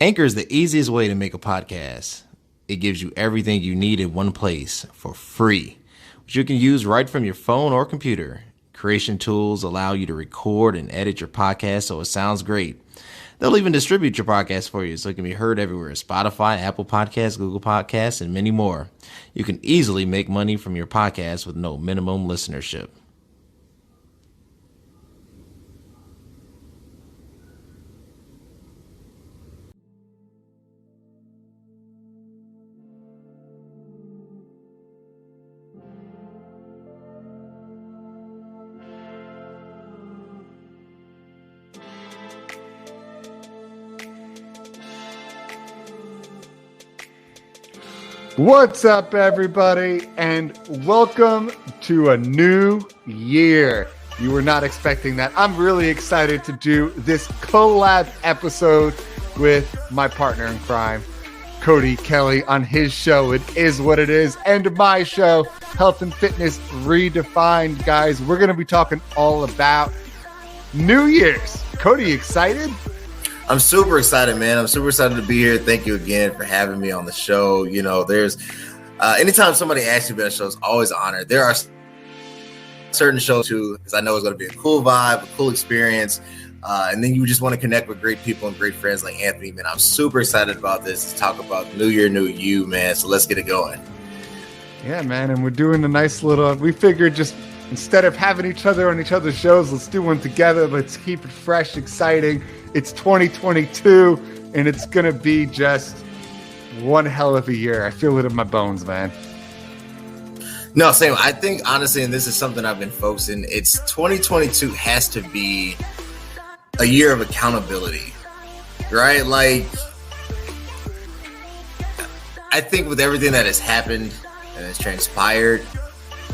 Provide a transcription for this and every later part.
Anchor is the easiest way to make a podcast. It gives you everything you need in one place for free, which you can use right from your phone or computer. Creation tools allow you to record and edit your podcast so it sounds great. They'll even distribute your podcast for you so it can be heard everywhere: Spotify, Apple Podcasts, Google Podcasts, and many more. You can easily make money from your podcast with no minimum listenership. What's up, everybody, and welcome to a new year. You were not expecting that. I'm really excited to do this collab episode with my partner in crime, Cody Kelly, on his show, It Is What It Is, and my show, Health and Fitness Redefined. Guys, we're going to be talking all about New Year's. Cody, excited? I'm super excited, man. I'm super excited to be here. Thank you again for having me on the show. You know, there's anytime somebody asks you about a show, it's always an honor. There are certain shows too, because I know it's going to be a cool vibe, a cool experience. And then you just want to connect with great people and great friends like Anthony, man. I'm super excited about this to talk about New Year, New You, man. So let's get it going. Yeah, man. And we're doing a nice little, we figured just instead of having each other on each other's shows, let's do one together. Let's keep it fresh, exciting. It's 2022, and it's going to be just one hell of a year. I feel it in my bones, man. No, same. I think, honestly, and this is something I've been focusing, it's 2022 has to be a year of accountability, right? Like, I think with everything that has happened and has transpired,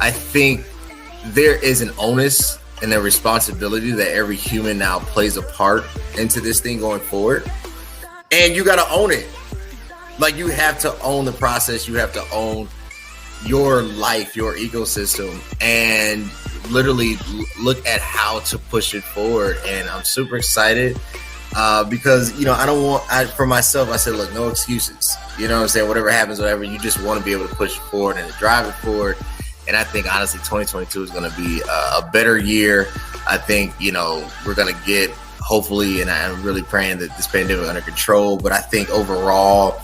I think there is an onus and a responsibility that every human now plays a part into this thing going forward. And you got to own it. Like, you have to own the process. You have to own your life, your ecosystem, and literally look at how to push it forward. And I'm super excited because, you know, for myself, I said, look, no excuses. You know what I'm saying? Whatever happens, whatever, you just want to be able to push it forward and to drive it forward. And I think, honestly, 2022 is going to be a better year. I think, you know, we're going to get, hopefully, and I'm really praying that this pandemic under control. But I think overall,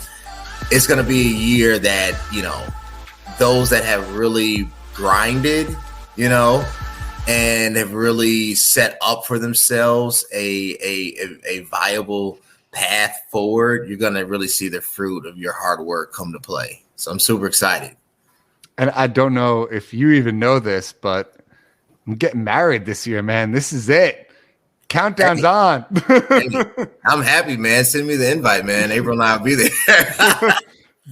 it's going to be a year that, you know, those that have really grinded, you know, and have really set up for themselves a viable path forward, you're going to really see the fruit of your hard work come to play. So I'm super excited. And I don't know if you even know this, but I'm getting married this year, man. This is it. Countdown's on. Hey, I'm happy, man. Send me the invite, man. April and I will be there.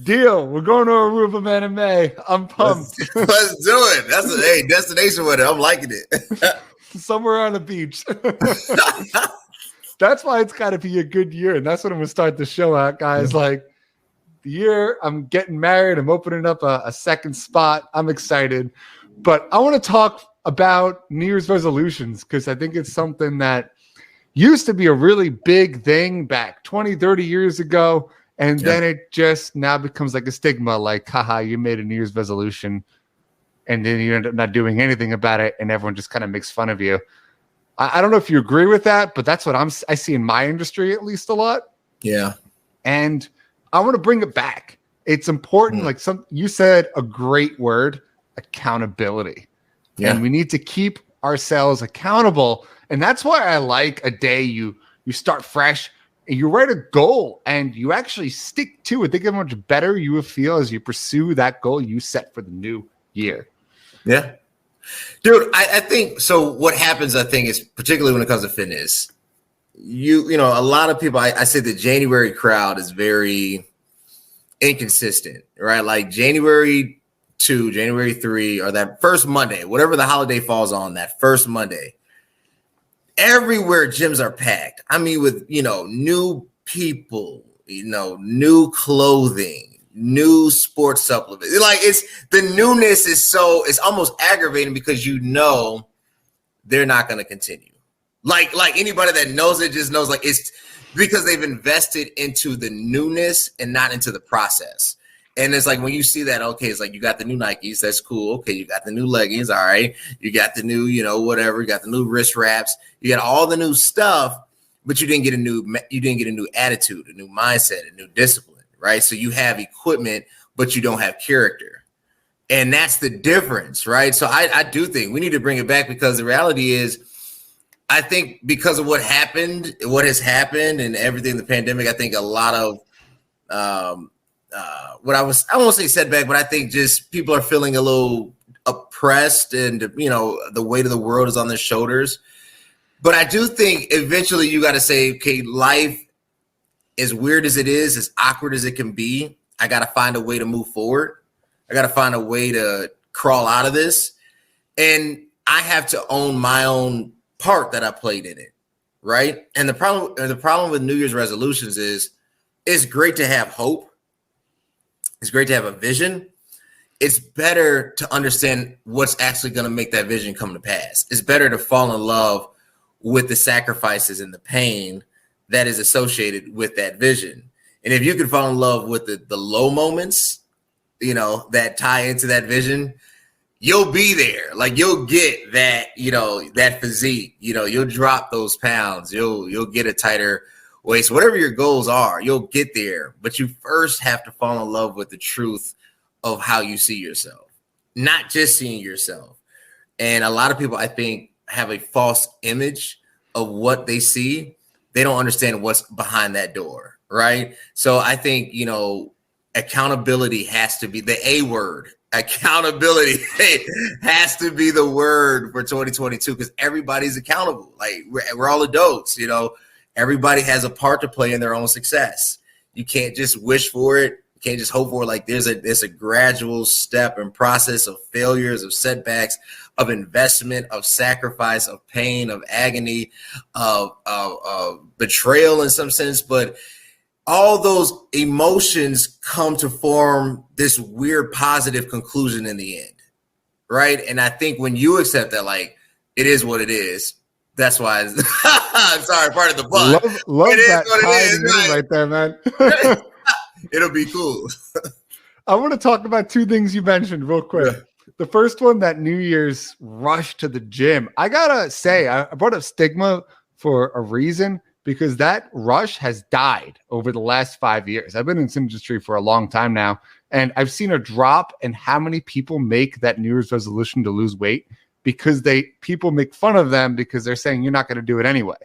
Deal. We're going to Aruba, man, in May. I'm pumped. Let's do it. That's a destination wedding. I'm liking it. Somewhere on the beach. That's why it's got to be a good year. And that's what I'm going to start the show out, guys. Like, the year I'm getting married, I'm opening up a second spot. I'm excited. But I want to talk about New Year's resolutions because I think it's something that used to be a really big thing back 20, 30 years ago. And then it just now becomes like a stigma, like, haha, you made a New Year's resolution. And then you end up not doing anything about it. And everyone just kind of makes fun of you. I don't know if you agree with that, but that's what I see in my industry, at least a lot. Yeah. And I want to bring it back. It's important. Like you said, a great word, accountability. Yeah. And we need to keep ourselves accountable. And that's why I like a day you start fresh and you write a goal and you actually stick to it. Think how much better you will feel as you pursue that goal you set for the new year. Yeah. Dude, I think so. What happens, I think, is particularly when it comes to fitness, you know, a lot of people, I say the January crowd is very inconsistent, right? Like January 2, January 3, or that first Monday, whatever the holiday falls on, that first Monday, everywhere gyms are packed. I mean, with, you know, new people, you know, new clothing, new sports supplements. Like, it's the newness is so, it's almost aggravating because you know they're not going to continue. Like anybody that knows it just knows, like, it's because they've invested into the newness and not into the process. And it's like when you see that, okay, it's like you got the new Nikes, that's cool. Okay, you got the new leggings, all right. You got the new, whatever. You got the new wrist wraps. You got all the new stuff, but you didn't get a new attitude, a new mindset, a new discipline, right? So you have equipment, but you don't have character, and that's the difference, right? So I do think we need to bring it back, because the reality is, I think because of what has happened and everything, the pandemic, I think a lot of I won't say setback, but I think just people are feeling a little oppressed, and the weight of the world is on their shoulders. But I do think eventually you got to say, okay, life, as weird as it is, as awkward as it can be, I got to find a way to move forward. I got to find a way to crawl out of this, and I have to own my own part that I played in it, right? And the problem with New Year's resolutions is, it's great to have hope. It's great to have a vision. It's better to understand what's actually going to make that vision come to pass. It's better to fall in love with the sacrifices and the pain that is associated with that vision. And if you can fall in love with the low moments, that tie into that vision, you'll be there. Like, you'll get that, that physique, you'll drop those pounds, you'll get a tighter waist, whatever your goals are, you'll get there. But you first have to fall in love with the truth of how you see yourself, not just seeing yourself. And a lot of people, I think, have a false image of what they see. They don't understand what's behind that door, right? So I think, accountability has to be the A word. Accountability has to be the word for 2022, because everybody's accountable. Like, we're all adults, everybody has a part to play in their own success. You can't just wish for it. You can't just hope for it. Like, there's a gradual step and process of failures, of setbacks, of investment, of sacrifice, of pain, of agony, of betrayal in some sense. But all those emotions come to form this weird positive conclusion in the end, right? And I think when you accept that, like, it is what it is, that's why I'm sorry, part of the book. Love that tie right there, man. It'll be cool. I want to talk about two things you mentioned real quick. Yeah. The first one, that New Year's rush to the gym. I gotta say, I brought up stigma for a reason, because that rush has died over the last 5 years. I've been in this industry for a long time now, and I've seen a drop in how many people make that New Year's resolution to lose weight, because people make fun of them because they're saying you're not going to do it anyway.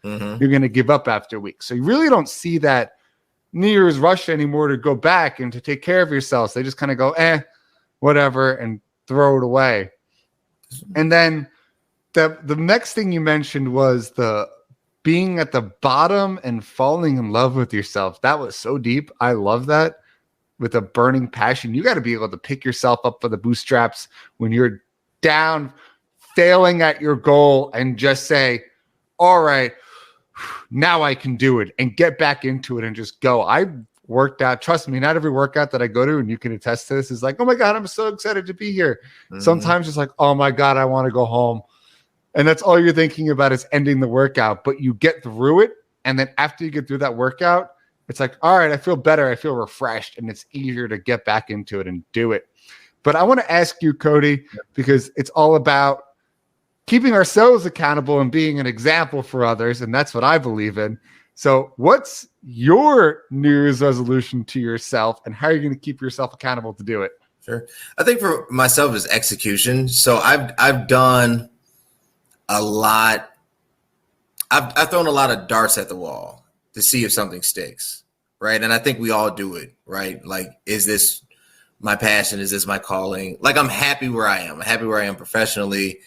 Mm-hmm. You're going to give up after a week. So you really don't see that New Year's rush anymore to go back and to take care of yourselves. They just kind of go, whatever, and throw it away. And then the next thing you mentioned was the being at the bottom and falling in love with yourself. That was so deep. I love that. With a burning passion. You got to be able to pick yourself up for the bootstraps when you're down, failing at your goal, and just say, all right, now I can do it, and get back into it and just go. I worked out. Trust me, not every workout that I go to, and you can attest to this, is like, oh my God, I'm so excited to be here. Mm-hmm. Sometimes it's like, oh my God, I want to go home. And that's all you're thinking about is ending the workout. But you get through it. And then after you get through that workout, it's like, all right, I feel better. I feel refreshed. And it's easier to get back into it and do it. But I want to ask you, Cody, because it's all about keeping ourselves accountable and being an example for others. And that's what I believe in. So what's your New Year's resolution to yourself, and how are you going to keep yourself accountable to do it? Sure. I think for myself is execution. So I've done a lot. I've thrown a lot of darts at the wall to see if something sticks, right? And I think we all do it, right? Like, is this my passion? Is this my calling? Like, I'm happy where I am. I'm happy where I am professionally.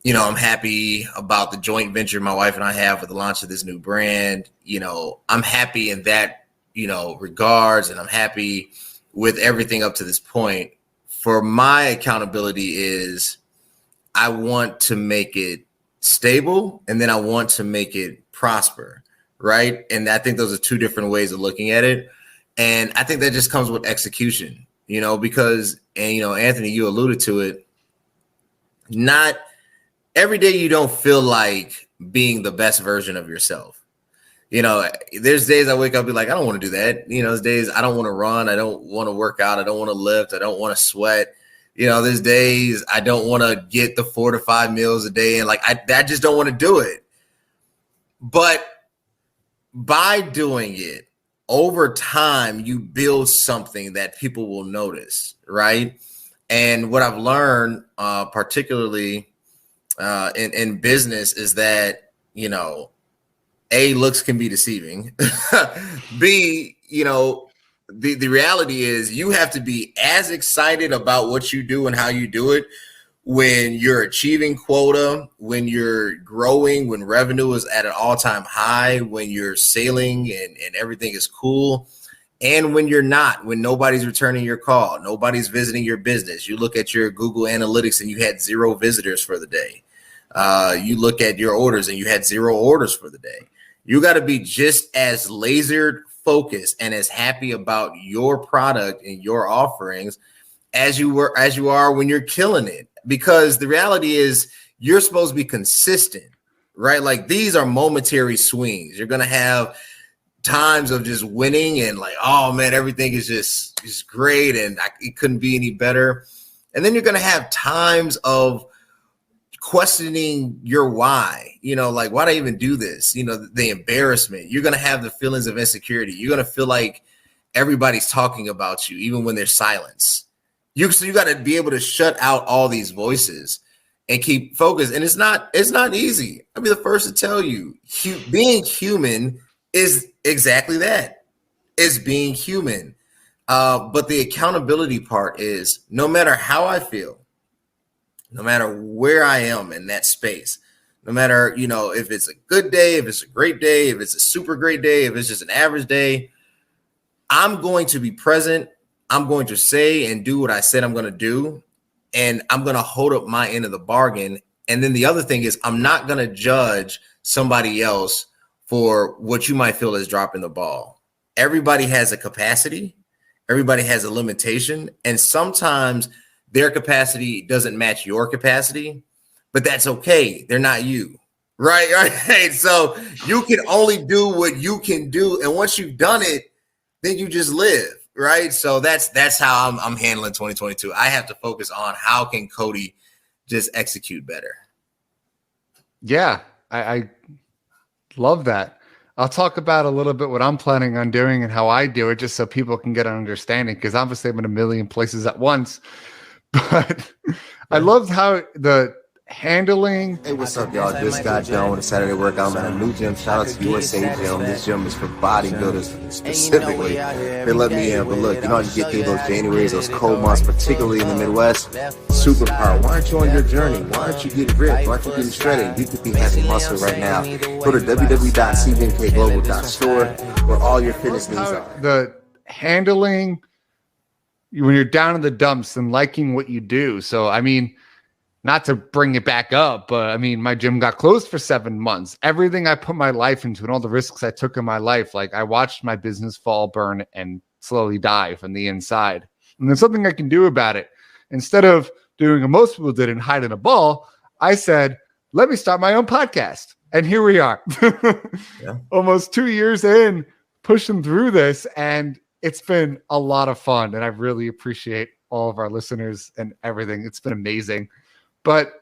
I'm happy about the joint venture my wife and I have with the launch of this new brand. I'm happy in that, regards, and I'm happy with everything up to this point. For my accountability is, I want to make it stable, and then I want to make it prosper, right? And I think those are two different ways of looking at it. And I think that just comes with execution, because, and, Anthony, you alluded to it, not every day you don't feel like being the best version of yourself. There's days I wake up and be like, I don't want to do that. There's days I don't want to run. I don't want to work out. I don't want to lift. I don't want to sweat. There's days I don't want to get the 4 to 5 meals a day. And I just don't want to do it. But by doing it over time, you build something that people will notice. Right. And what I've learned, particularly in business, is that, A, looks can be deceiving. B, the reality is you have to be as excited about what you do and how you do it when you're achieving quota, when you're growing, when revenue is at an all-time high, when you're sailing and everything is cool, and when you're not, when nobody's returning your call, nobody's visiting your business. You look at your Google Analytics and you had 0 visitors for the day. You look at your orders and you had 0 orders for the day. You got to be just as laser focused and as happy about your product and your offerings as you are when you're killing it. Because the reality is you're supposed to be consistent, right? Like, these are momentary swings. You're going to have times of just winning and like, oh man, everything is just great and it couldn't be any better. And then you're going to have times of questioning your why, like, why do I even do this? The embarrassment. You're going to have the feelings of insecurity. You're going to feel like everybody's talking about you, even when there's silence. So you got to be able to shut out all these voices and keep focused. And it's not easy. I'll be the first to tell you, being human is exactly that. It's being human. But the accountability part is, no matter how I feel, no matter where I am in that space, no matter, if it's a good day, if it's a great day, if it's a super great day, if it's just an average day, I'm going to be present. I'm going to say and do what I said I'm going to do. And I'm going to hold up my end of the bargain. And then the other thing is, I'm not going to judge somebody else for what you might feel is dropping the ball. Everybody has a capacity. Everybody has a limitation. And sometimes their capacity doesn't match your capacity, but that's okay. They're not you. Right. So you can only do what you can do. And once you've done it, then you just live. Right. So that's how I'm handling 2022. I have to focus on how can Cody just execute better. Yeah, I love that. I'll talk about a little bit what I'm planning on doing and how I do it, just so people can get an understanding, because obviously I'm in a million places at once. But I loved how the handling. Hey, what's up, y'all? Just got done with a Saturday workout. I'm at a new gym. Shout out to USA Gym. This gym is for bodybuilders specifically. They let me in, but look, you get through those Januaries, those cold months, particularly in the Midwest. Superpower. Why aren't you on your journey? Why aren't you getting ripped? Why aren't you getting shredded? You could be having muscle right now. Go to www.cbnkglobal.store where all your fitness needs are. The handling when you're down in the dumps and liking what you do. So, I mean, not to bring it back up, but I mean, my gym got closed for 7 months. Everything I put my life into and all the risks I took in my life, like, I watched my business fall, burn, and slowly die from the inside. And there's something I can do about it. Instead of doing what most people did and hide in a ball, I said, let me start my own podcast. And here we are. Yeah. Almost 2 years in, pushing through this, and it's been a lot of fun. And I really appreciate all of our listeners and everything. It's been amazing. But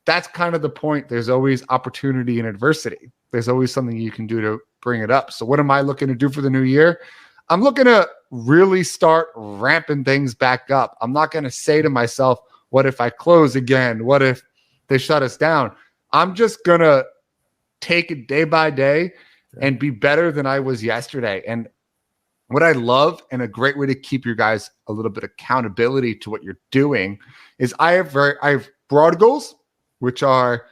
that's kind of the point. There's always opportunity in adversity. There's always something you can do to bring it up. So what am I looking to do for the new year? I'm looking to really start ramping things back up. I'm not going to say to myself, what if I close again? What if they shut us down? I'm just going to take it day by day and be better than I was yesterday. And what I love, and a great way to keep your guys a little bit of accountability to what you're doing, is I have broad goals, which are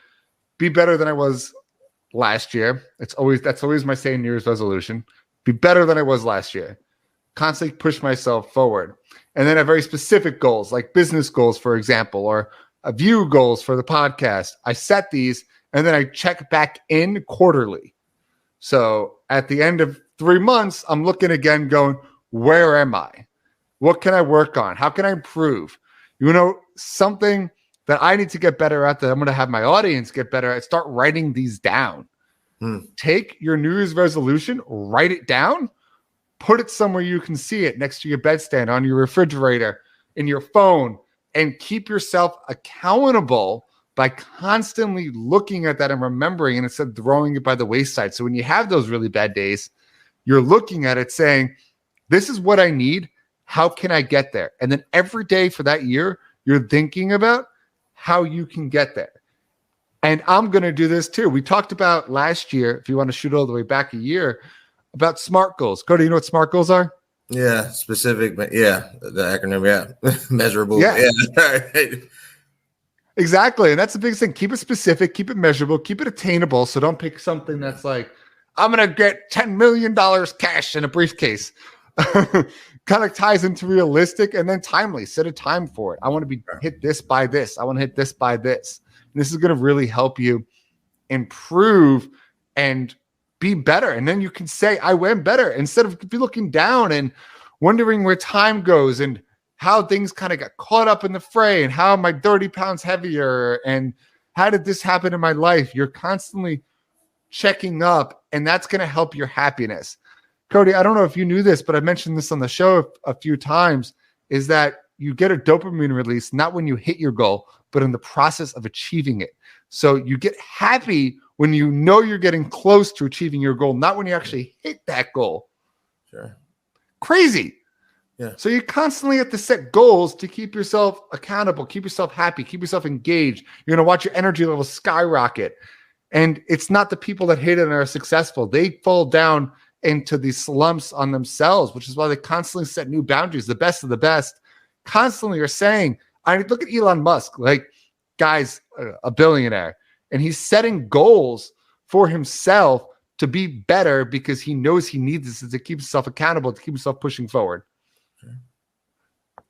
be better than I was last year. That's always my saying, New Year's resolution. Be better than I was last year. Constantly push myself forward. And then I have very specific goals, like business goals, for example, or a view goals for the podcast. I set these and then I check back in quarterly. So at the end of 3 months, I'm looking again going, where am I? What can I work on? How can I improve? Something that I need to get better at, that I'm going to have my audience get better at, start writing these down. Take your New Year's resolution, write it down, put it somewhere you can see it, next to your bedstand, on your refrigerator, in your phone, and keep yourself accountable by constantly looking at that and remembering, and instead of throwing it by the wayside. So when you have those really bad days, you're looking at it saying, this is what I need. How can I get there? And then every day for that year, you're thinking about how you can get there. And I'm going to do this too. We talked about last year, if you want to shoot all the way back a year, about SMART goals. Cody, you know what SMART goals are? Yeah, specific, but yeah, the acronym, yeah. Measurable. Yeah. Yeah. Exactly. And that's the biggest thing. Keep it specific, keep it measurable, keep it attainable. So don't pick something that's like, I'm going to get $10 million cash in a briefcase. Kind of ties into realistic and then timely. Set a time for it. I want to be hit this by this. I want to hit this by this. And this is going to really help you improve and be better. And then you can say, I went better, instead of be looking down and wondering where time goes and how things kind of got caught up in the fray and how am I 30 pounds heavier and how did this happen in my life? You're constantly checking up, and that's going to help your happiness. Cody, I don't know if you knew this, but I mentioned this on the show a few times, is that you get a dopamine release, not when you hit your goal, but in the process of achieving it. So you get happy when you know you're getting close to achieving your goal, not when you actually hit that goal. Sure. Crazy. Yeah. So you constantly have to set goals to keep yourself accountable, keep yourself happy, keep yourself engaged. You're going to watch your energy level skyrocket. And it's not the people that hit it and are successful. They fall down into these slumps on themselves, which is why they constantly set new boundaries. The best of the best constantly are saying, I mean, look at Elon Musk, like, guy's a billionaire, and he's setting goals for himself to be better because he knows he needs this to keep himself accountable, to keep himself pushing forward. A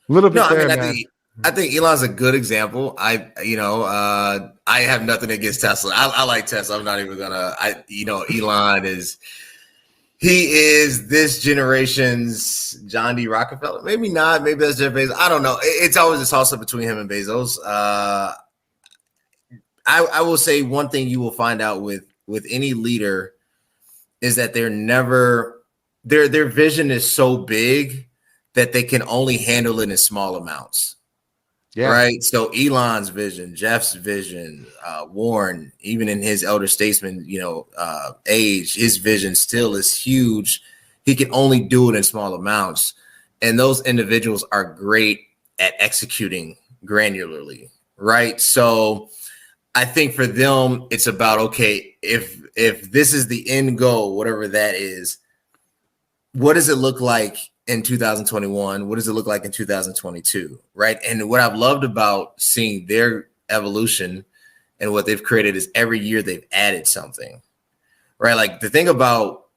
little bit there, man. I think Elon's a good example. I have nothing against Tesla. I like Tesla. I'm not even gonna. Elon is this generation's John D. Rockefeller. Maybe not. Maybe that's Jeff Bezos. I don't know. It's always a toss up between him and Bezos. I will say one thing you will find out with any leader is that they're never their vision is so big that they can only handle it in small amounts. Yeah. Right. So Elon's vision, Jeff's vision, Warren, even in his elder statesman, age, his vision still is huge. He can only do it in small amounts. And those individuals are great at executing granularly. Right. So I think for them, it's about, okay, if this is the end goal, whatever that is, what does it look like in 2021? What does it look like in 2022? Right. And what I've loved about seeing their evolution and what they've created is every year they've added something. Right. Like the thing about,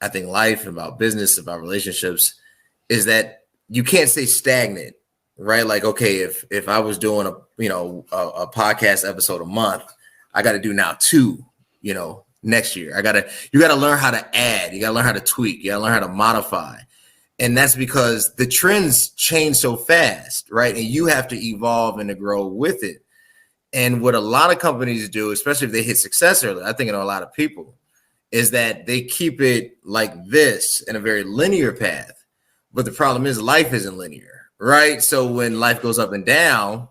I think, life, about business, about relationships is that you can't stay stagnant. Right. Like, okay, if I was doing a podcast episode a month, I got to do now 2, next year. You got to learn how to add. You got to learn how to tweak. You got to learn how to modify. And that's because the trends change so fast, right? And you have to evolve and to grow with it. And what a lot of companies do, especially if they hit success early, I think a lot of people, is that they keep it like this in a very linear path. But the problem is life isn't linear, right? So when life goes up and down,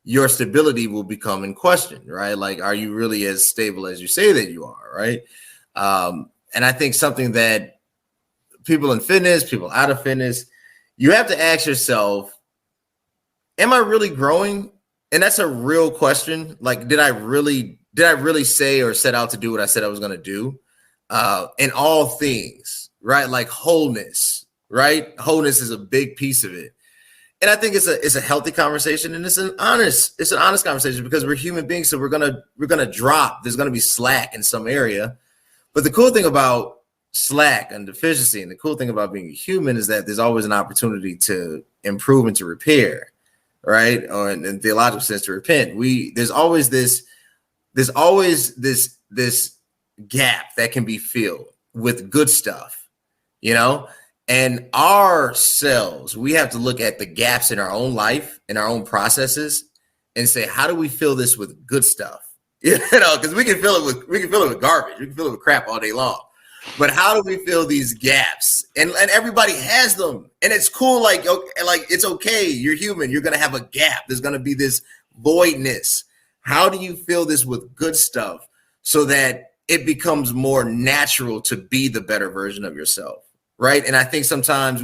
your stability will become in question, right? Like, are you really as stable as you say that you are, right? And I think something that people in fitness, people out of fitness, you have to ask yourself, am I really growing? And that's a real question. Like, did I really say or set out to do what I said I was going to do? In all things, right? Like wholeness, right? Wholeness is a big piece of it. And I think it's a healthy conversation, and it's an honest conversation, because we're human beings. So we're gonna drop. There's gonna be slack in some area. But the cool thing about slack and deficiency, and the cool thing about being a human, is that there's always an opportunity to improve and to repair, right? Or in theological sense, to repent. There's always this gap that can be filled with good stuff, And ourselves, we have to look at the gaps in our own life, in our own processes, and say, how do we fill this with good stuff? Because we can fill it with garbage, we can fill it with crap all day long. But how do we fill these gaps? And everybody has them, and it's cool. Like it's okay. You're human. You're gonna have a gap. There's gonna be this voidness. How do you fill this with good stuff so that it becomes more natural to be the better version of yourself, right? And I think sometimes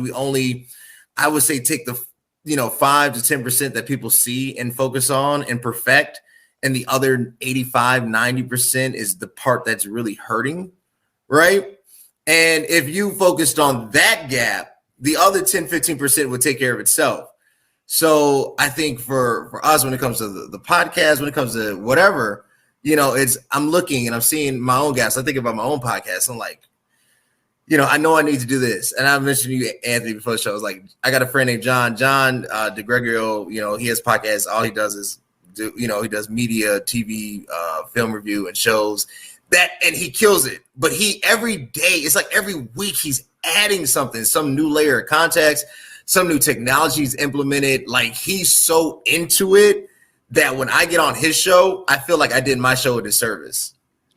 I would say, take the 5 to 10% that people see and focus on and perfect, and the other 85-90% is the part that's really hurting. Right. And if you focused on that gap, the other 10-15% would take care of itself. So I think for us, when it comes to the podcast, when it comes to whatever, I'm looking and I'm seeing my own gaps. I think about my own podcast. I'm like, I know I need to do this. And I mentioned you, Anthony, before the show. I was like, I got a friend named John DeGregorio. He has podcasts. All he does is he does media, TV, film review and shows. And he kills it. But every day, it's like every week he's adding something, some new layer of context, some new technologies implemented. Like, he's so into it that when I get on his show, I feel like I did my show a disservice.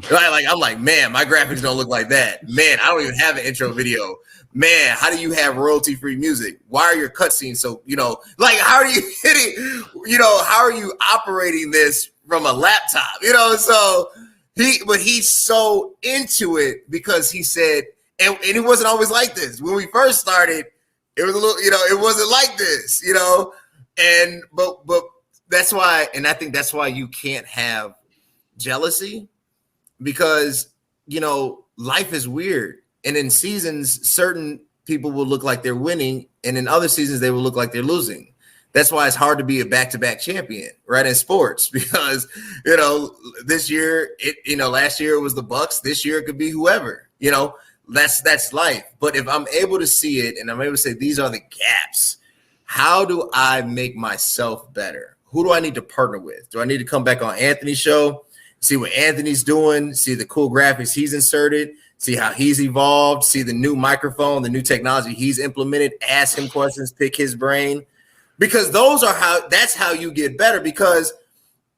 Right? Like, I'm like, man, my graphics don't look like that. Man, I don't even have an intro video. Man, how do you have royalty-free music? Why are your cutscenes so, how are you hitting, how are you operating this from a laptop? So he's so into it because he said, and it wasn't always like this. When we first started, it was a little, it wasn't like this, but that's why, and I think that's why you can't have jealousy, because, life is weird. And in seasons, certain people will look like they're winning, and in other seasons, they will look like they're losing. That's why it's hard to be a back-to-back champion, right, in sports, because, this year, last year it was the Bucks. This year it could be whoever, that's life. But if I'm able to see it and I'm able to say, these are the gaps, how do I make myself better? Who do I need to partner with? Do I need to come back on Anthony's show, see what Anthony's doing, see the cool graphics he's inserted, see how he's evolved, see the new microphone, the new technology he's implemented, ask him questions, pick his brain? Because that's how you get better, because,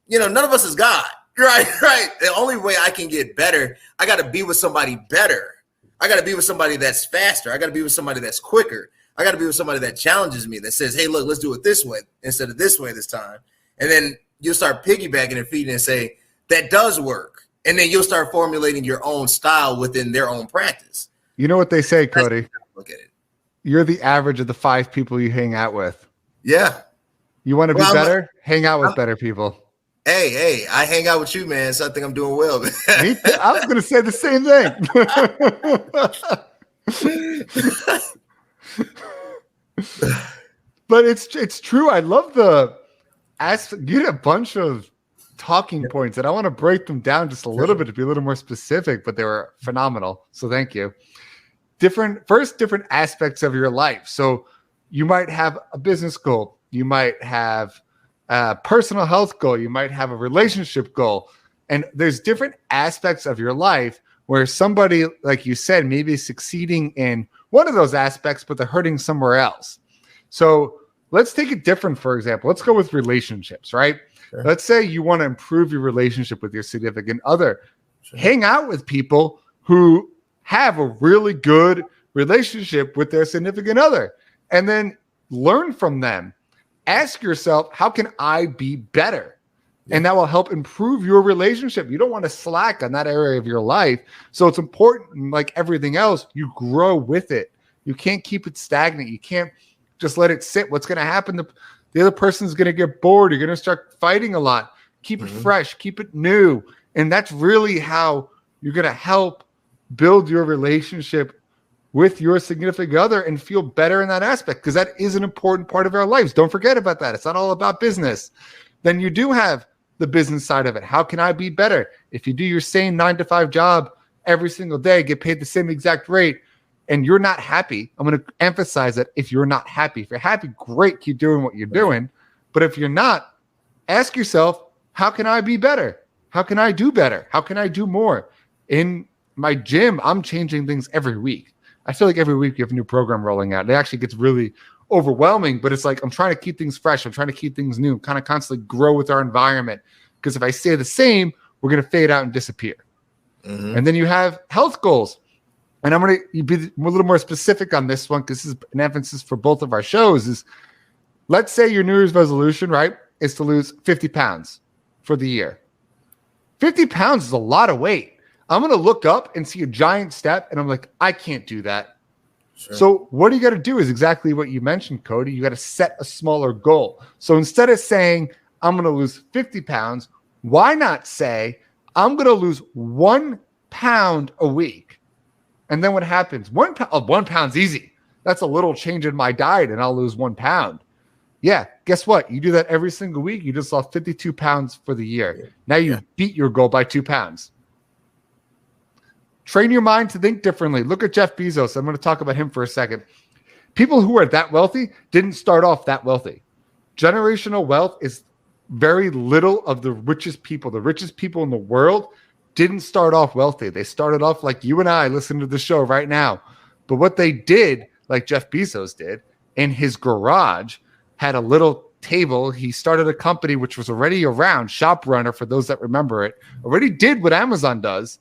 none of us is God, right? The only way I can get better, I got to be with somebody better. I got to be with somebody that's faster. I got to be with somebody that's quicker. I got to be with somebody that challenges me, that says, hey, look, let's do it this way instead of this way this time. And then you'll start piggybacking and feeding and say, that does work. And then you'll start formulating your own style within their own practice. You know what they say, Cody? Look at it. You're the average of the 5 people you hang out with. Yeah. You want to be better? Hang out with better people. Hey, I hang out with you, man, so I think I'm doing well. I was going to say the same thing. But it's true. I love you had a bunch of talking points, and I want to break them down just a little bit to be a little more specific, but they were phenomenal. So thank you. Different aspects of your life. So you might have a business goal. You might have a personal health goal. You might have a relationship goal. And there's different aspects of your life where somebody, like you said, maybe is succeeding in one of those aspects, but they're hurting somewhere else. So let's take it different, for example. Let's go with relationships, right? Sure. Let's say you want to improve your relationship with your significant other. Sure. Hang out with people who have a really good relationship with their significant other, and then learn from them. Ask yourself, how can I be better? And that will help improve your relationship. You don't want to slack on that area of your life. So it's important, like everything else, you grow with it. You can't keep it stagnant. You can't just let it sit. What's going to happen? The other person's going to get bored. You're going to start fighting a lot. Keep it fresh. Keep it new. And that's really how you're going to help build your relationship with your significant other and feel better in that aspect, because that is an important part of our lives. Don't forget about that. It's not all about business. Then you do have the business side of it. How can I be better? If you do your same 9-to-5 job every single day, get paid the same exact rate, and you're not happy, I'm going to emphasize that if you're not happy. If you're happy, great, keep doing what you're doing. But if you're not, ask yourself, how can I be better? How can I do better? How can I do more? In my gym, I'm changing things every week. I feel like every week you have a new program rolling out. It actually gets really overwhelming, but it's like I'm trying to keep things fresh. I'm trying to keep things new, kind of constantly grow with our environment. Because if I stay the same, we're going to fade out and disappear. Mhm. And then you have health goals. And I'm going to be a little more specific on this one because this is an emphasis for both of our shows is let's say your New Year's resolution, right, is to lose 50 pounds for the year. 50 pounds is a lot of weight. I'm going to look up and see a giant step and I'm like, I can't do that. Sure. So what you got to do is exactly what you mentioned, Cody. You got to set a smaller goal. So instead of saying, I'm going to lose 50 pounds, why not say, I'm going to lose 1 pound a week? And then what happens? 1 pound's easy. That's a little change in my diet and I'll lose 1 pound. Yeah, guess what? You do that every single week. You just lost 52 pounds for the year. Now you beat your goal by 2 pounds. Train your mind to think differently. Look at Jeff Bezos. I'm going to talk about him for a second. People who are that wealthy didn't start off that wealthy. Generational wealth is very little of the richest people. The richest people in the world didn't start off wealthy. They started off like you and I listening to the show right now. But what they did, like Jeff Bezos did, in his garage, had a little table. He started a company which was already around, ShopRunner, for those that remember it, already did what Amazon does.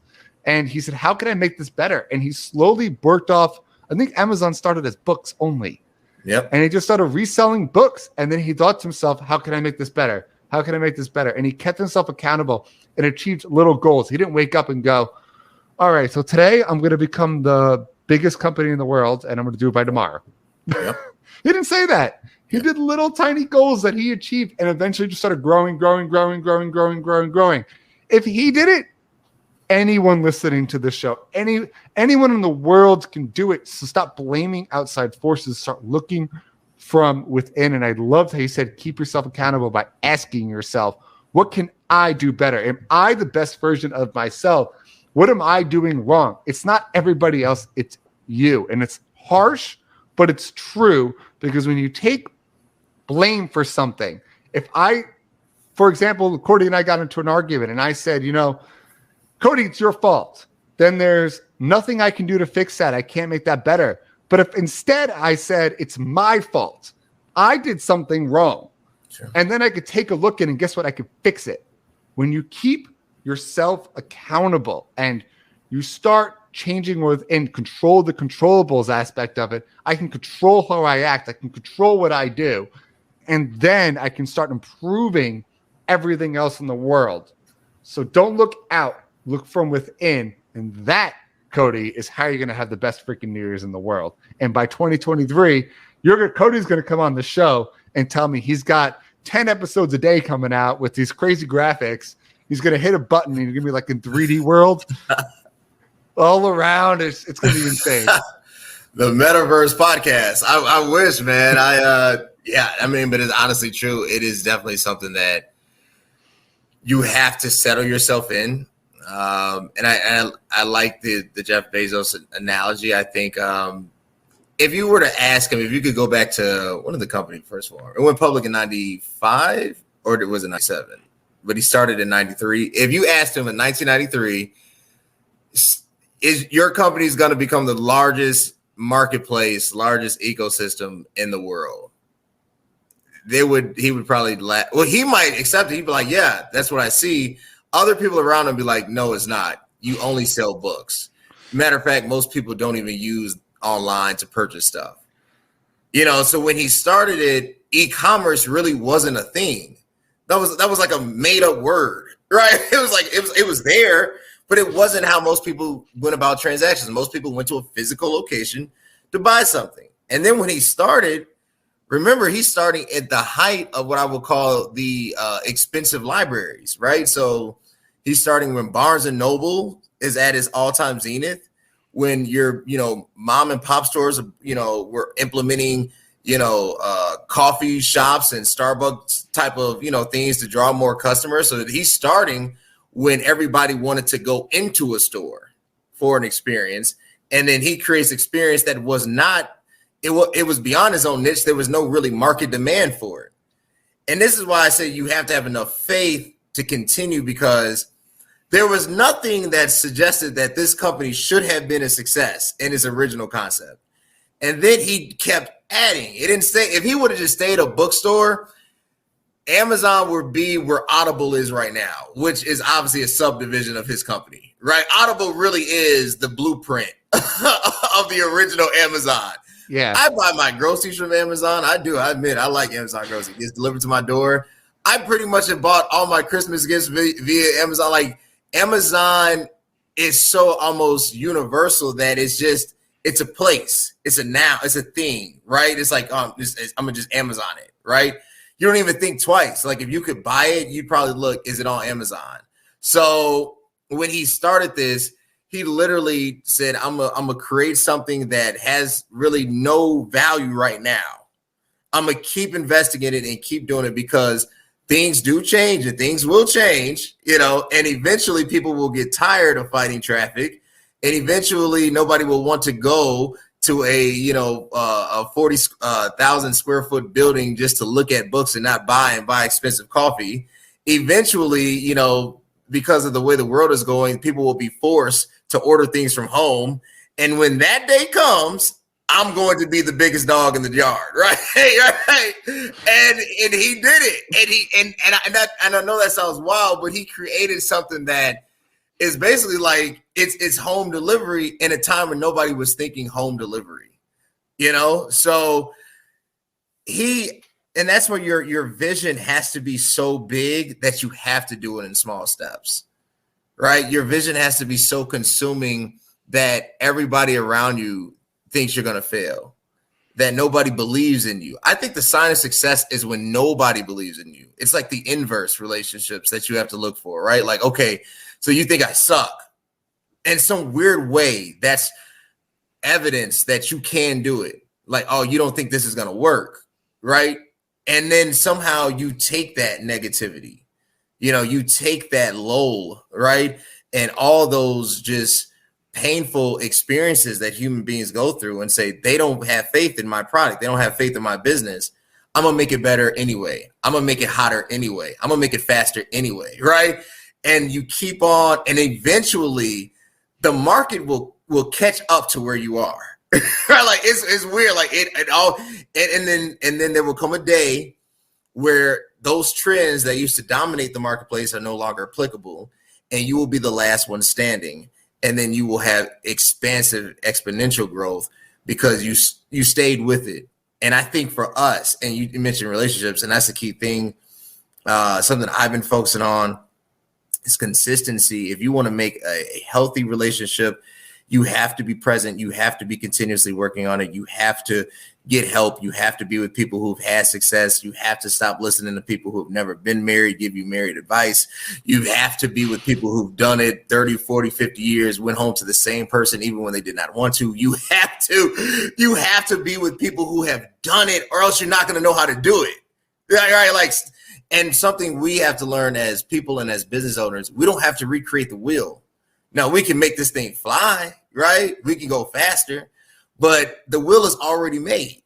And he said, how can I make this better? And he slowly worked off, I think Amazon started as books only. Yep. And he just started reselling books. And then he thought to himself, how can I make this better? How can I make this better? And he kept himself accountable and achieved little goals. He didn't wake up and go, all right, so today I'm going to become the biggest company in the world and I'm going to do it by tomorrow. Yep. He didn't say that. He did little tiny goals that he achieved and eventually just started growing. If he did it, anyone listening to this show, anyone in the world can do it. So stop blaming outside forces. Start looking from within. And I loved how you said, keep yourself accountable by asking yourself, what can I do better? Am I the best version of myself? What am I doing wrong? It's not everybody else. It's you. And it's harsh, but it's true because when you take blame for something, for example, Cody and I got into an argument and I said, Cody, it's your fault. Then there's nothing I can do to fix that. I can't make that better. But if instead I said, it's my fault, I did something wrong. Sure. And then I could take a look at it and guess what? I could fix it. When you keep yourself accountable and you start changing within control the controllables aspect of it, I can control how I act. I can control what I do. And then I can start improving everything else in the world. So don't look out. Look from within, and that, Cody, is how you're going to have the best freaking New Year's in the world. And by 2023, Cody's going to come on the show and tell me he's got 10 episodes a day coming out with these crazy graphics. He's going to hit a button and you're going to be like in 3D world all around. It's going to be insane. The Metaverse podcast. I wish, man. But it's honestly true. It is definitely something that you have to settle yourself in. And I like the Jeff Bezos analogy. I think if you were to ask him, if you could go back to one of the company first of all, it went public in 95 or it was in 97, but he started in 93. If you asked him in 1993, is your company's going to become the largest marketplace, largest ecosystem in the world? He would probably laugh. Well, he might accept it. He'd be like, yeah, that's what I see. Other people around him be like, no, it's not. You only sell books. Matter of fact, most people don't even use online to purchase stuff. So when he started it, e-commerce really wasn't a thing. That was like a made up word, right? It was there, but it wasn't how most people went about transactions. Most people went to a physical location to buy something. And then when he started, remember, he's starting at the height of what I would call the expensive libraries, right? So he's starting when Barnes and Noble is at its all-time zenith, when your, mom and pop stores, were implementing, coffee shops and Starbucks type of, things to draw more customers. So that he's starting when everybody wanted to go into a store for an experience. And then he creates experience that was not, it was beyond his own niche. There was no really market demand for it. And this is why I say you have to have enough faith to continue, because there was nothing that suggested that this company should have been a success in its original concept. And then he kept adding. It didn't say, if he would have just stayed a bookstore, Amazon would be where Audible is right now, which is obviously a subdivision of his company, right? Audible really is the blueprint of the original Amazon. Yeah. I buy my groceries from Amazon. I do. I admit I like Amazon groceries. It gets delivered to my door. I pretty much have bought all my Christmas gifts via Amazon. Like, Amazon is so almost universal that it's a place. It's a noun. It's a thing, right? It's like, I'm gonna just Amazon it, right? You don't even think twice. Like, if you could buy it, you'd probably look, is it on Amazon? So when he started this, he literally said, I'm gonna create something that has really no value right now. I'm gonna keep investing in it and keep doing it because things do change and things will change, and eventually people will get tired of fighting traffic, and eventually nobody will want to go to a 40,000 square foot building just to look at books and not buy expensive coffee. Eventually, because of the way the world is going, people will be forced to order things from home. And when that day comes, I'm going to be the biggest dog in the yard, right? Right. And he did it. And I know that sounds wild, but he created something that is basically like it's home delivery in a time when nobody was thinking home delivery, So and that's where your vision has to be so big that you have to do it in small steps, right? Your vision has to be so consuming that everybody around you thinks you're going to fail, that nobody believes in you. I think the sign of success is when nobody believes in you. It's like the inverse relationships that you have to look for, right? Like, okay, so you think I suck. In some weird way, that's evidence that you can do it. Like, oh, you don't think this is going to work, right? And then somehow you take that negativity, you take that lull, right? And all those just painful experiences that human beings go through and say, they don't have faith in my product. They don't have faith in my business. I'm going to make it better anyway. I'm going to make it hotter anyway. I'm going to make it faster anyway, right? And you keep on, and eventually the market will catch up to where you are. Right? Like, it's weird. Like, it all, and then there will come a day where those trends that used to dominate the marketplace are no longer applicable, and you will be the last one standing. And then you will have expansive exponential growth because you stayed with it. And I think for us, and you mentioned relationships, and that's the key thing, something I've been focusing on is consistency. If you want to make a healthy relationship, you have to be present. You have to be continuously working on it. You have to get help. You have to be with people who've had success. You have to stop listening to people who've never been married, give you married advice. You have to be with people who've done it 30, 40, 50 years, went home to the same person even when they did not want to. You have to be with people who have done it, or else you're not going to know how to do it. Right? Like, and something we have to learn as people and as business owners, we don't have to recreate the wheel. Now, we can make this thing fly, right? We can go faster, but the wheel is already made.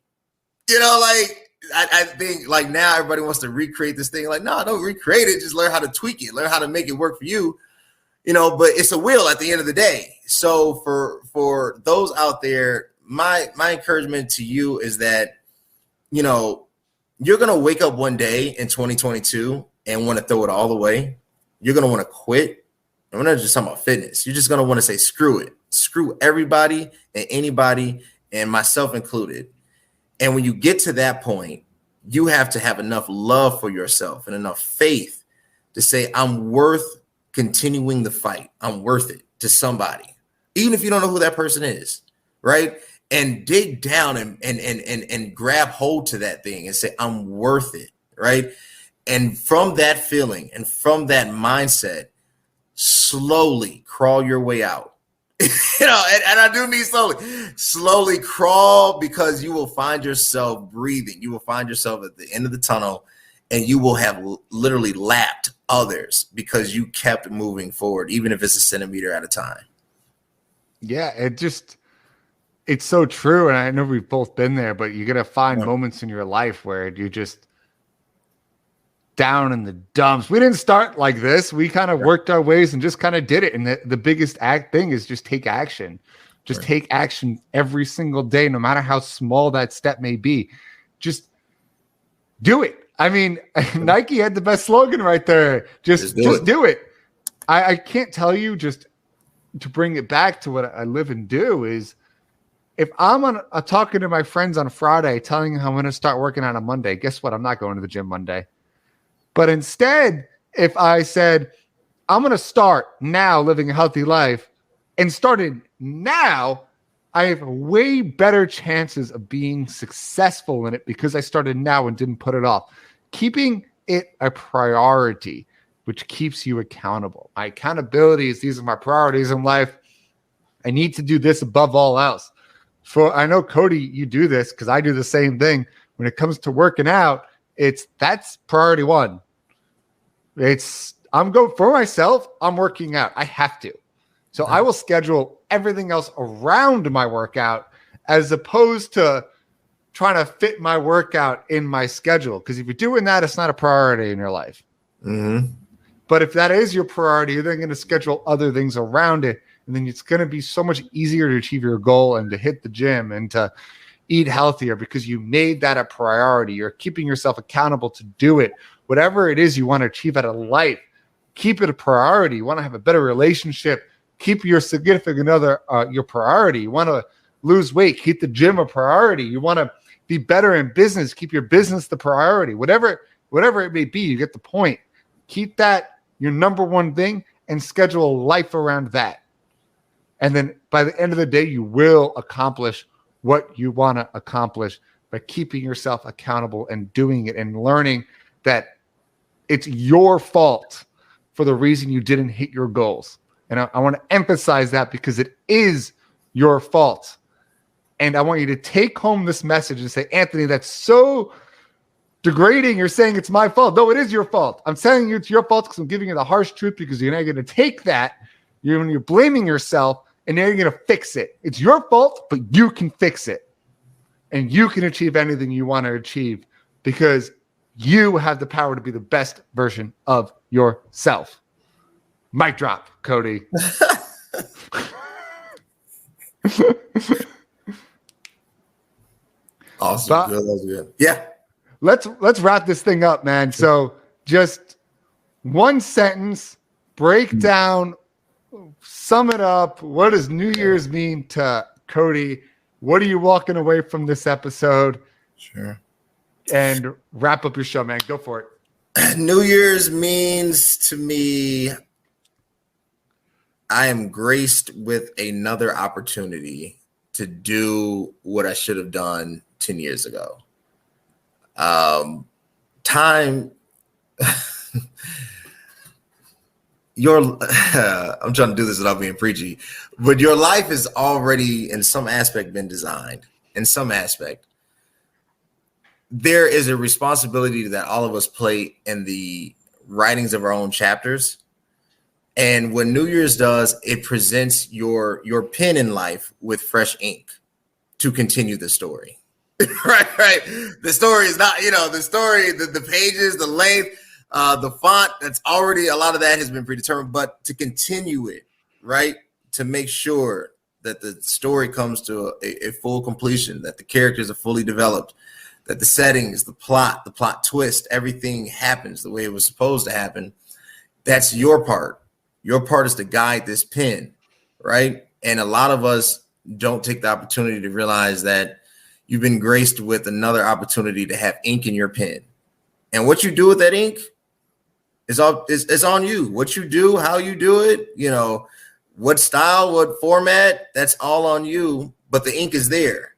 Like, I think like now everybody wants to recreate this thing. Like, no, don't recreate it. Just learn how to tweak it, learn how to make it work for you, but it's a wheel at the end of the day. So for those out there, my encouragement to you is that, you're going to wake up one day in 2022 and want to throw it all away. You're going to want to quit. I'm not just talking about fitness. You're just going to want to say, screw it. Screw everybody and anybody, and myself included. And when you get to that point, you have to have enough love for yourself and enough faith to say, I'm worth continuing the fight. I'm worth it to somebody, even if you don't know who that person is, right? And dig down and grab hold to that thing and say, I'm worth it, right? And from that feeling and from that mindset, slowly crawl your way out. And I do mean slowly crawl, because you will find yourself breathing. You will find yourself at the end of the tunnel, and you will have literally lapped others because you kept moving forward, even if it's a centimeter at a time. Yeah, it's so true. And I know we've both been there, but you're going to find moments in your life where you just down in the dumps. We didn't start like this. We kind of worked our ways and just kind of did it. And the biggest thing is just take action. Just take action every single day, no matter how small that step may be. Just do it. I mean, Nike had the best slogan right there. Just do it. I can't tell you, just to bring it back to what I live and do, is if I'm talking to my friends on Friday, telling them I'm going to start working on a Monday, guess what? I'm not going to the gym Monday. But instead, if I said, I'm going to start now living a healthy life and started now, I have way better chances of being successful in it because I started now and didn't put it off. Keeping it a priority, which keeps you accountable. My accountability is, these are my priorities in life. I need to do this above all else. I know, Cody, you do this because I do the same thing. When it comes to working out, that's priority one. I'm going for myself. I'm working out. I have to. So I will schedule everything else around my workout as opposed to trying to fit my workout in my schedule. Because if you're doing that, it's not a priority in your life. Mm-hmm. But if that is your priority, you're then going to schedule other things around it. And then it's going to be so much easier to achieve your goal and to hit the gym and to eat healthier because you made that a priority. You're keeping yourself accountable to do it. Whatever it is you want to achieve out of life, keep it a priority. You want to have a better relationship, keep your significant other your priority. You want to lose weight, keep the gym a priority. You want to be better in business, keep your business the priority. Whatever it may be, you get the point. Keep that your number one thing and schedule life around that. And then by the end of the day, you will accomplish what you want to accomplish by keeping yourself accountable and doing it and learning that it's your fault for the reason you didn't hit your goals. And I want to emphasize that because it is your fault. And I want you to take home this message and say, Anthony, that's so degrading. You're saying it's my fault. No, it is your fault. I'm telling you it's your fault because I'm giving you the harsh truth because you're not going to take that. You're blaming yourself and now you're going to fix it. It's your fault, but you can fix it. And you can achieve anything you want to achieve because you have the power to be the best version of yourself. Mic drop, Cody. Awesome. But, Good. That was good. Yeah. Let's wrap this thing up, man. So just one sentence, break down, sum it up. What does New Year's mean to Cody? What are you walking away from this episode? Sure. And wrap up your show, man. Go for it. New Year's means to me, I am graced with another opportunity to do what I should have done 10 years ago. Time, I'm trying to do this without being preachy, but your life has already in some aspect been designed. In some aspect, there is a responsibility that all of us play in the writings of our own chapters. And what New Year's does, it presents your pen in life with fresh ink to continue the story. right. The story is not, the story, the pages, the length, the font, that's already, a lot of that has been predetermined, but to continue it, right? To make sure that the story comes to a full completion, that the characters are fully developed, that the settings, the plot twist, everything happens the way it was supposed to happen. That's your part. Your part is to guide this pen, right? And a lot of us don't take the opportunity to realize that you've been graced with another opportunity to have ink in your pen. And what you do with that ink is on you. What you do, how you do it, what style, what format, that's all on you. But the ink is there.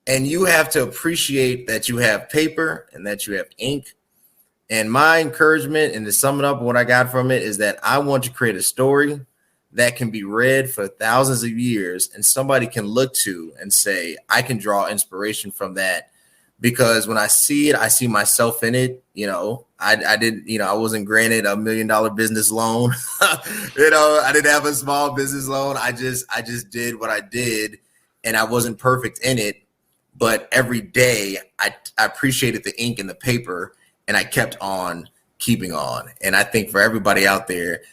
And you have to appreciate that you have paper and that you have ink. And my encouragement, and to sum it up, what I got from it is that I want to create a story that can be read for thousands of years and somebody can look to and say, I can draw inspiration from that. Because when I see it, I see myself in it. I wasn't granted $1 million business loan. I didn't have a small business loan. I just did what I did, and I wasn't perfect in it. But every day I appreciated the ink and the paper, and I kept on keeping on. And I think for everybody out there,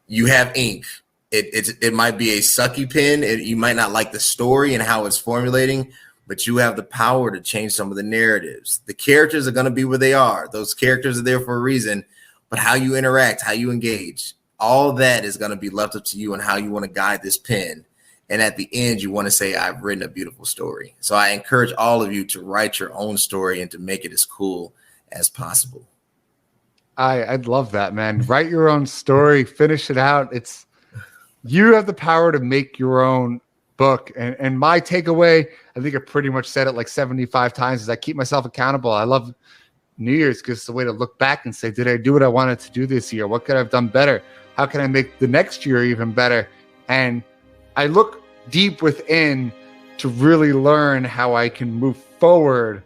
you have ink. It might be a sucky pen. You might not like the story and how it's formulating, but you have the power to change some of the narratives. The characters are going to be where they are. Those characters are there for a reason, but how you interact, how you engage, all that is going to be left up to you and how you want to guide this pen. And at the end, you want to say, I've written a beautiful story. So I encourage all of you to write your own story and to make it as cool as possible. I'd love that, man. Write your own story, finish it out. You have the power to make your own book. And my takeaway, I think I pretty much said it like 75 times, is I keep myself accountable. I love New Year's because it's a way to look back and say, did I do what I wanted to do this year? What could I have done better? How can I make the next year even better? And I look deep within to really learn how I can move forward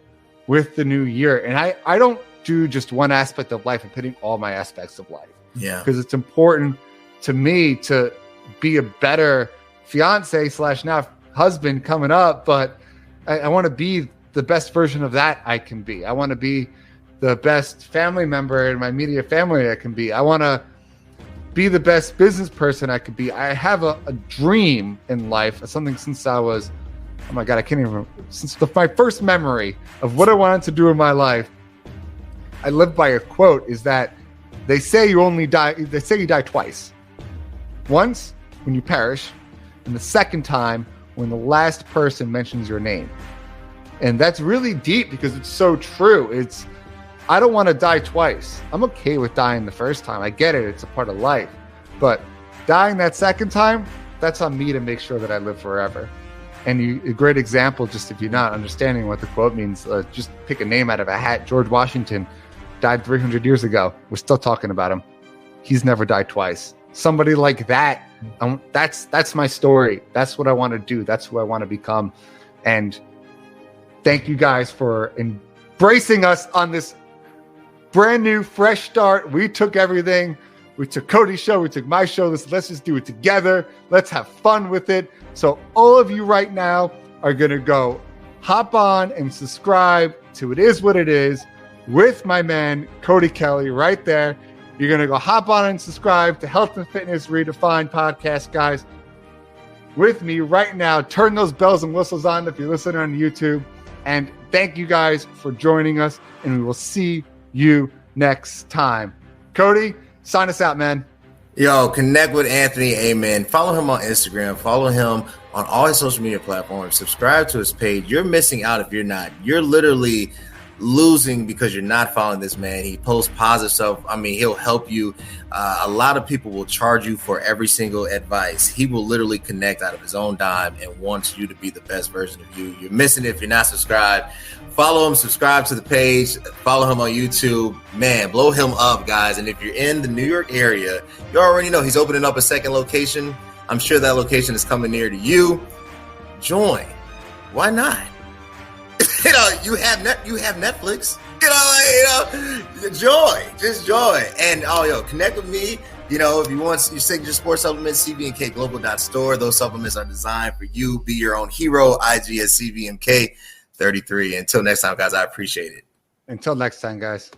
with the new year. And I don't do just one aspect of life. I'm hitting all my aspects of life. Yeah. Because it's important to me to be a better fiance / now husband coming up. But I want to be the best version of that I can be. I want to be the best family member in my immediate family I can be. I want to be the best business person I could be. I have a dream in life, something since I was, oh my God, I can't even remember. Since my first memory of what I wanted to do in my life, I live by a quote, is that they say you die twice. Once when you perish, and the second time when the last person mentions your name. And that's really deep because it's so true. I don't want to die twice. I'm okay with dying the first time. I get it. It's a part of life. But dying that second time, that's on me to make sure that I live forever. And a great example, just if you're not understanding what the quote means, just pick a name out of a hat. George Washington died 300 years ago. We're still talking about him. He's never died twice. Somebody like that, that's my story. That's what I want to do. That's who I want to become. And thank you guys for embracing us on this brand new, fresh start. We took everything. We took Cody's show. We took my show. Let's just do it together. Let's have fun with it. So all of you right now are going to go hop on and subscribe to It Is What It Is with my man, Cody Kelly, right there. You're going to go hop on and subscribe to Health and Fitness Redefine podcast, guys, with me right now. Turn those bells and whistles on if you're listening on YouTube. And thank you guys for joining us. And we will see you next time. Cody, sign us out, man. Yo, connect with Anthony Amen. Follow him on Instagram. Follow him on all his social media platforms. Subscribe to his page. You're missing out if you're not. You're literally losing because you're not following this man. He posts positive stuff. I mean, he'll help you. A lot of people will charge you for every single advice. He will literally connect out of his own dime and wants you to be the best version of you. You're missing it if you're not subscribed. Follow him, subscribe to the page, follow him on YouTube. Man, blow him up, guys. And if you're in the New York area, you already know he's opening up a second location. I'm sure that location is coming near to you. Join. Why not? You have Netflix. Just join. And connect with me. If you want your signature sports supplements, cbnkglobal.store. Those supplements are designed for you. Be your own hero. IG at cbmk33. Until next time, guys, I appreciate it. Until next time, guys.